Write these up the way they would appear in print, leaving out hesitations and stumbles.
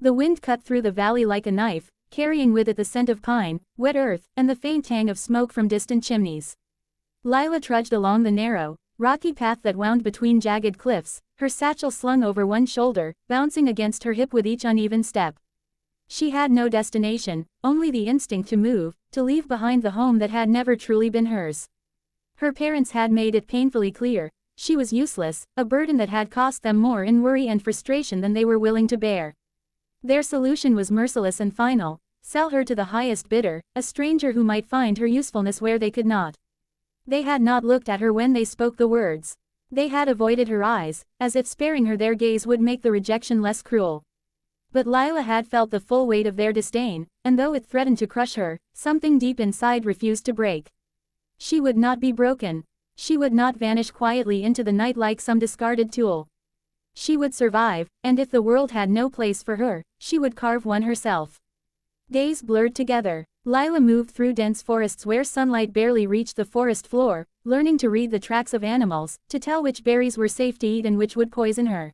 The wind cut through the valley like a knife, carrying with it the scent of pine, wet earth, and the faint tang of smoke from distant chimneys. Lila trudged along the narrow, rocky path that wound between jagged cliffs, her satchel slung over one shoulder, bouncing against her hip with each uneven step. She had no destination, only the instinct to move, to leave behind the home that had never truly been hers. Her parents had made it painfully clear, she was useless, a burden that had cost them more in worry and frustration than they were willing to bear. Their solution was merciless and final: sell her to the highest bidder, a stranger who might find her usefulness where they could not. They had not looked at her when they spoke the words. They had avoided her eyes, as if sparing her their gaze would make the rejection less cruel. But Lila had felt the full weight of their disdain, and though it threatened to crush her, something deep inside refused to break. She would not be broken. She would not vanish quietly into the night like some discarded tool. She would survive, and if the world had no place for her, she would carve one herself. Days blurred together. Lila moved through dense forests where sunlight barely reached the forest floor, learning to read the tracks of animals, to tell which berries were safe to eat and which would poison her.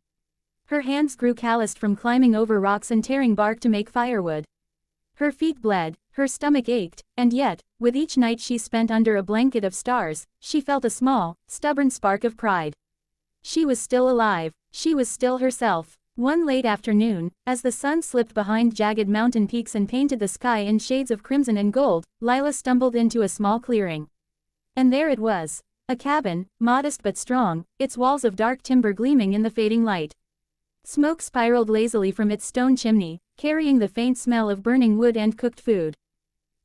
Her hands grew calloused from climbing over rocks and tearing bark to make firewood. Her feet bled, her stomach ached, and yet, with each night she spent under a blanket of stars, she felt a small, stubborn spark of pride. She was still alive, she was still herself. One late afternoon, as the sun slipped behind jagged mountain peaks and painted the sky in shades of crimson and gold, Lila stumbled into a small clearing. And there it was. A cabin, modest but strong, its walls of dark timber gleaming in the fading light. Smoke spiraled lazily from its stone chimney, carrying the faint smell of burning wood and cooked food.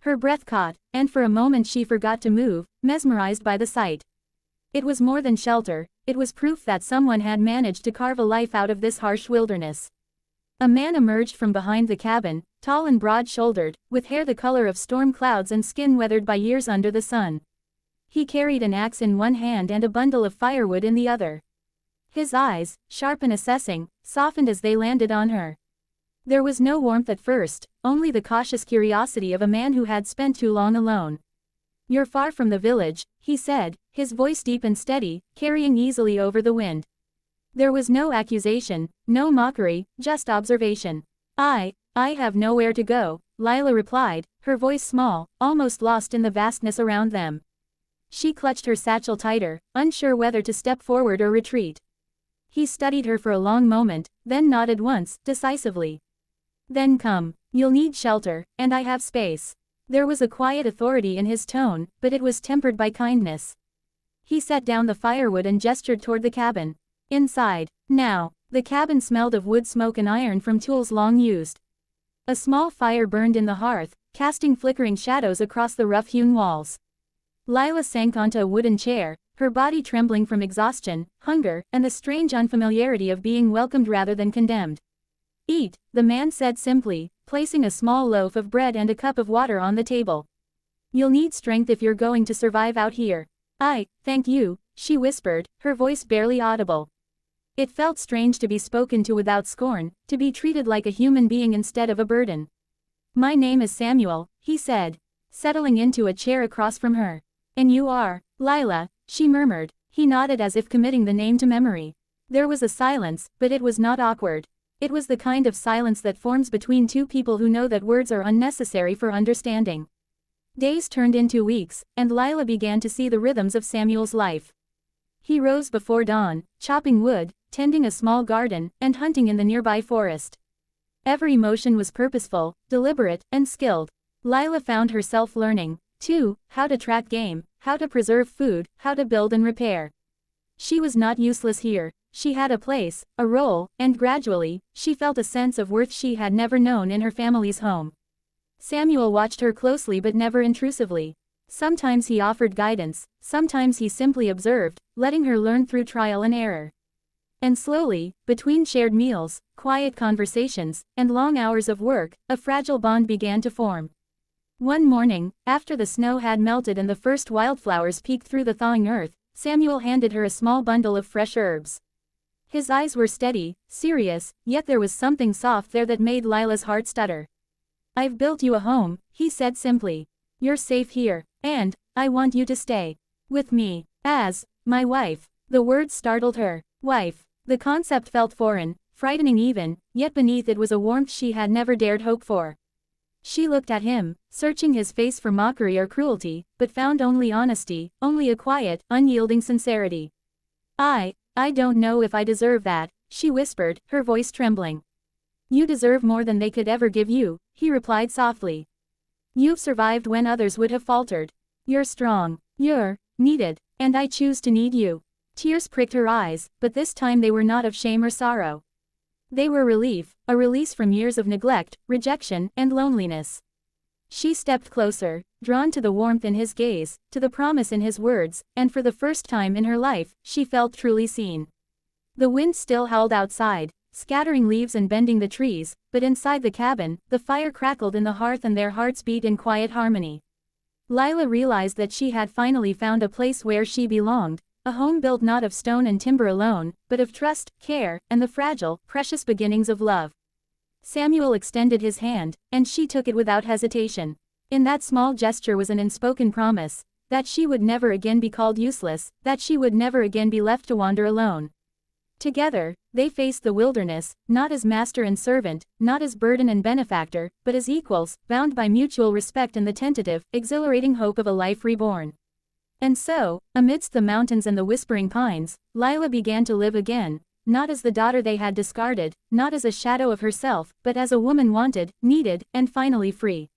Her breath caught, and for a moment she forgot to move, mesmerized by the sight. It was more than shelter, it was proof that someone had managed to carve a life out of this harsh wilderness. A man emerged from behind the cabin, tall and broad-shouldered, with hair the color of storm clouds and skin weathered by years under the sun. He carried an axe in one hand and a bundle of firewood in the other. His eyes, sharp and assessing, softened as they landed on her. There was no warmth at first, only the cautious curiosity of a man who had spent too long alone. "You're far from the village," he said, his voice deep and steady, carrying easily over the wind. There was no accusation, no mockery, just observation. I have nowhere to go," Lila replied, her voice small, almost lost in the vastness around them. She clutched her satchel tighter, unsure whether to step forward or retreat. He studied her for a long moment, then nodded once, decisively. "Then come. You'll need shelter, and I have space." There was a quiet authority in his tone, but it was tempered by kindness. He set down the firewood and gestured toward the cabin. Inside. Now. The cabin smelled of wood smoke and iron from tools long used. A small fire burned in the hearth, casting flickering shadows across the rough-hewn walls. Lila sank onto a wooden chair, her body trembling from exhaustion, hunger, and the strange unfamiliarity of being welcomed rather than condemned. "Eat," the man said simply, placing a small loaf of bread and a cup of water on the table. "You'll need strength if you're going to survive out here." Thank you," she whispered, her voice barely audible. It felt strange to be spoken to without scorn, to be treated like a human being instead of a burden. "My name is Samuel," he said, settling into a chair across from her. "And you are?" "Lila," she murmured. He nodded as if committing the name to memory. There was a silence, but it was not awkward. It was the kind of silence that forms between two people who know that words are unnecessary for understanding. Days turned into weeks, and Lila began to see the rhythms of Samuel's life. He rose before dawn, chopping wood, tending a small garden, and hunting in the nearby forest. Every motion was purposeful, deliberate, and skilled. Lila found herself learning, too, how to track game, how to preserve food, how to build and repair. She was not useless here, she had a place, a role, and gradually, she felt a sense of worth she had never known in her family's home. Samuel watched her closely but never intrusively. Sometimes he offered guidance, sometimes he simply observed, letting her learn through trial and error. And slowly, between shared meals, quiet conversations, and long hours of work, a fragile bond began to form. One morning, after the snow had melted and the first wildflowers peeked through the thawing earth, Samuel handed her a small bundle of fresh herbs. His eyes were steady, serious, yet there was something soft there that made Lila's heart stutter. "I've built you a home," he said simply. "You're safe here, and I want you to stay with me as my wife." The word startled her. Wife. The concept felt foreign, frightening even, yet beneath it was a warmth she had never dared hope for. She looked at him, searching his face for mockery or cruelty, but found only honesty, only a quiet, unyielding sincerity. I don't know if I deserve that, she whispered, her voice trembling. You deserve more than they could ever give you, he replied softly. You've survived when others would have faltered. You're strong. You're needed. And I choose to need you. Tears pricked her eyes, but this time they were not of shame or sorrow. They were relief, a release from years of neglect, rejection, and loneliness. She stepped closer, drawn to the warmth in his gaze, to the promise in his words, and for the first time in her life, she felt truly seen. The wind still howled outside, scattering leaves and bending the trees, but inside the cabin, the fire crackled in the hearth and their hearts beat in quiet harmony. Lila realized that she had finally found a place where she belonged, a home built not of stone and timber alone, but of trust, care, and the fragile, precious beginnings of love. Samuel extended his hand, and she took it without hesitation. In that small gesture was an unspoken promise, that she would never again be called useless, that she would never again be left to wander alone. Together, they faced the wilderness, not as master and servant, not as burden and benefactor, but as equals, bound by mutual respect and the tentative, exhilarating hope of a life reborn. And so, amidst the mountains and the whispering pines, Lila began to live again, not as the daughter they had discarded, not as a shadow of herself, but as a woman wanted, needed, and finally free.